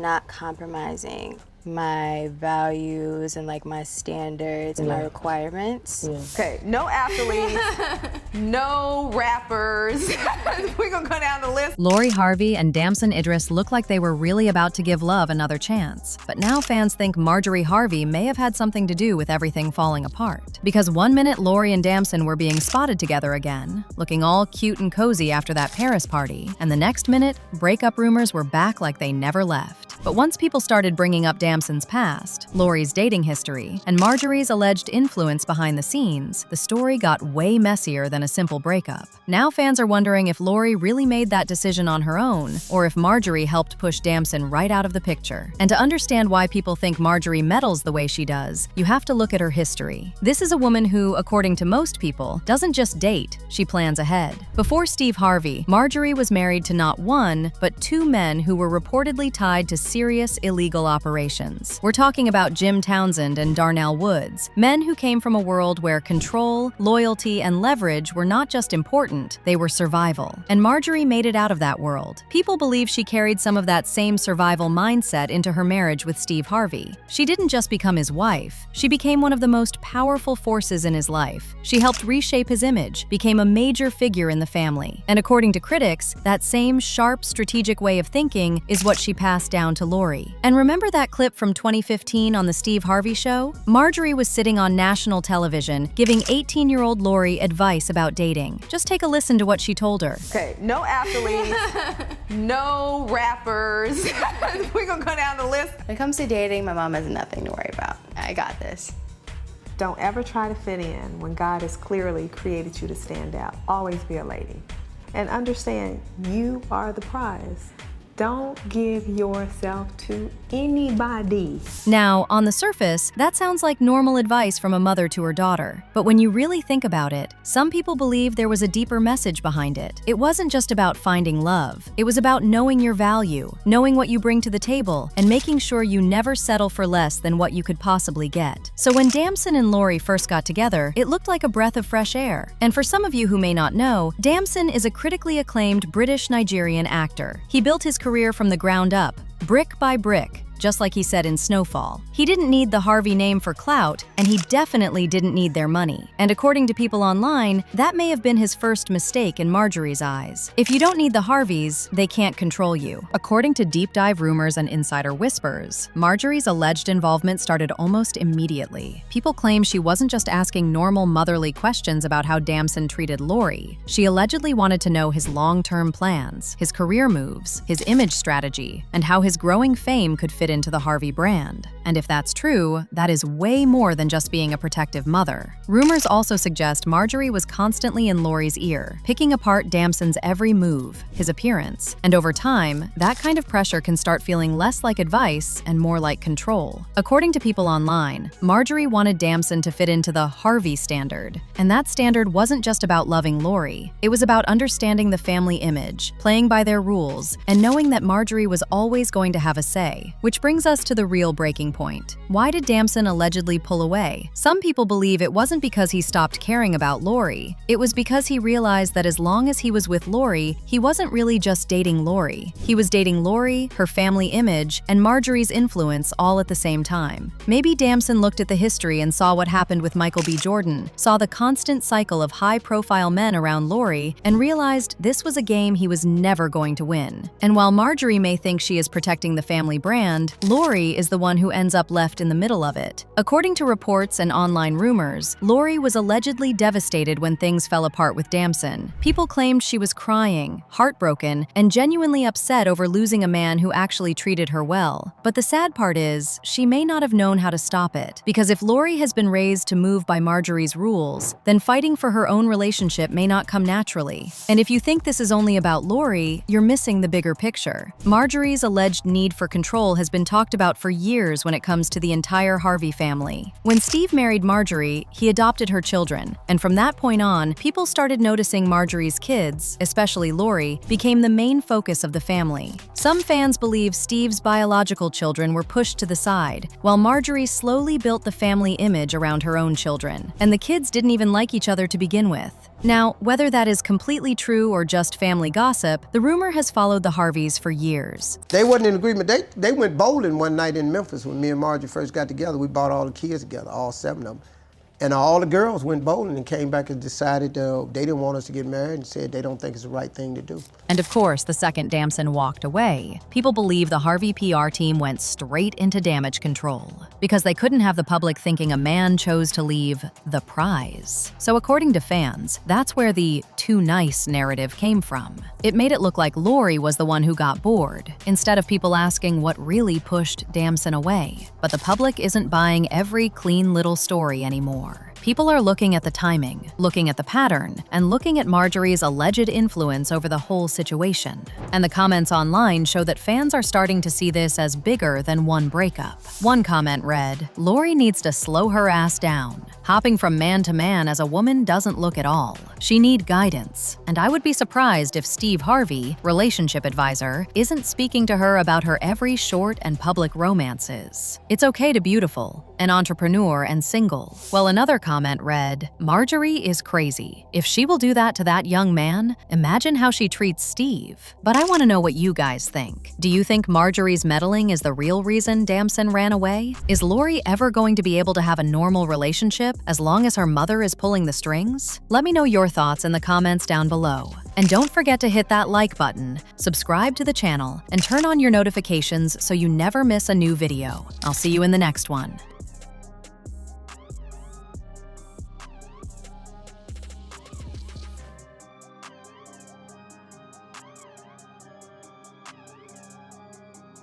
not compromising my values and like my standards and my requirements. Okay, no athletes, no rappers. We're gonna go down the list. Lori Harvey and Damson Idris look like they were really about to give love another chance. But now fans think Marjorie Harvey may have had something to do with everything falling apart. Because one minute Lori and Damson were being spotted together again, looking all cute and cozy after that Paris party, and the next minute, breakup rumors were back like they never left. But once people started bringing up Damson's past, Lori's dating history, and Marjorie's alleged influence behind the scenes, the story got way messier than a simple breakup. Now fans are wondering if Lori really made that decision on her own, or if Marjorie helped push Damson right out of the picture. And to understand why people think Marjorie meddles the way she does, you have to look at her history. This is a woman who, according to most people, doesn't just date, she plans ahead. Before Steve Harvey, Marjorie was married to not one, but two men who were reportedly tied to serious illegal operations. We're talking about Jim Townsend and Darnell Woods, men who came from a world where control, loyalty, and leverage were not just important, they were survival. And Marjorie made it out of that world. People believe she carried some of that same survival mindset into her marriage with Steve Harvey. She didn't just become his wife, she became one of the most powerful forces in his life. She helped reshape his image, became a major figure in the family. And according to critics, that same sharp, strategic way of thinking is what she passed down to Lori. And remember that clip from 2015 on the Steve Harvey show? Marjorie was sitting on national television giving 18-year-old Lori advice about dating. Just take a listen to what she told her. Okay, no athletes, no rappers. We're gonna go down the list. When it comes to dating, my mom has nothing to worry about. I got this. Don't ever try to fit in when God has clearly created you to stand out. Always be a lady. And understand, you are the prize. Don't give yourself to anybody. Now, on the surface, that sounds like normal advice from a mother to her daughter. But when you really think about it, some people believe there was a deeper message behind it. It wasn't just about finding love. It was about knowing your value, knowing what you bring to the table, and making sure you never settle for less than what you could possibly get. So when Damson and Lori first got together, it looked like a breath of fresh air. And for some of you who may not know, Damson is a critically acclaimed British-Nigerian actor. He built his career from the ground up, brick by brick, just like he said in Snowfall. He didn't need the Harvey name for clout, and he definitely didn't need their money. And according to people online, that may have been his first mistake in Marjorie's eyes. If you don't need the Harveys, they can't control you. According to deep dive rumors and insider whispers, Marjorie's alleged involvement started almost immediately. People claim she wasn't just asking normal motherly questions about how Damson treated Lori. She allegedly wanted to know his long-term plans, his career moves, his image strategy, and how his growing fame could fit into the Harvey brand. And if that's true, that is way more than just being a protective mother. Rumors also suggest Marjorie was constantly in Lori's ear, picking apart Damson's every move, his appearance. And over time, that kind of pressure can start feeling less like advice and more like control. According to people online, Marjorie wanted Damson to fit into the Harvey standard. And that standard wasn't just about loving Lori. It was about understanding the family image, playing by their rules, and knowing that Marjorie was always going to have a say. Which brings us to the real breaking point. Why did Damson allegedly pull away? Some people believe it wasn't because he stopped caring about Lori. It was because he realized that as long as he was with Lori, he wasn't really just dating Lori. He was dating Lori, her family image, and Marjorie's influence all at the same time. Maybe Damson looked at the history and saw what happened with Michael B. Jordan, saw the constant cycle of high-profile men around Lori, and realized this was a game he was never going to win. And while Marjorie may think she is protecting the family brand, Lori is the one who ends up left in the middle of it. According to reports and online rumors, Lori was allegedly devastated when things fell apart with Damson. People claimed she was crying, heartbroken, and genuinely upset over losing a man who actually treated her well. But the sad part is, she may not have known how to stop it. Because if Lori has been raised to move by Marjorie's rules, then fighting for her own relationship may not come naturally. And if you think this is only about Lori, you're missing the bigger picture. Marjorie's alleged need for control has been talked about for years when it comes to the entire Harvey family. When Steve married Marjorie, he adopted her children, and from that point on, people started noticing Marjorie's kids, especially Lori, became the main focus of the family. Some fans believe Steve's biological children were pushed to the side, while Marjorie slowly built the family image around her own children, and the kids didn't even like each other to begin with. Now, whether that is completely true or just family gossip, the rumor has followed the Harveys for years. They wasn't in agreement. They went bowling one night in Memphis when me and Marjorie first got together. We brought all the kids together, all 7 of them. And all the girls went bowling and came back and decided they didn't want us to get married and said they don't think it's the right thing to do. And of course, the second Damson walked away, people believe the Harvey PR team went straight into damage control because they couldn't have the public thinking a man chose to leave the prize. So according to fans, that's where the too nice narrative came from. It made it look like Lori was the one who got bored, instead of people asking what really pushed Damson away. But the public isn't buying every clean little story anymore. People are looking at the timing, looking at the pattern, and looking at Marjorie's alleged influence over the whole situation. And the comments online show that fans are starting to see this as bigger than one breakup. One comment read, "Lori needs to slow her ass down. Hopping from man to man as a woman doesn't look at all. She need guidance." And I would be surprised if Steve Harvey, relationship advisor, isn't speaking to her about her every short and public romances. It's okay to beautiful, an entrepreneur and single. Well, another comment read, "Marjorie is crazy. If she will do that to that young man, imagine how she treats Steve." But I want to know what you guys think. Do you think Marjorie's meddling is the real reason Damson ran away? Is Lori ever going to be able to have a normal relationship as long as her mother is pulling the strings? Let me know your thoughts in the comments down below. And don't forget to hit that like button, subscribe to the channel, and turn on your notifications so you never miss a new video. I'll see you in the next one.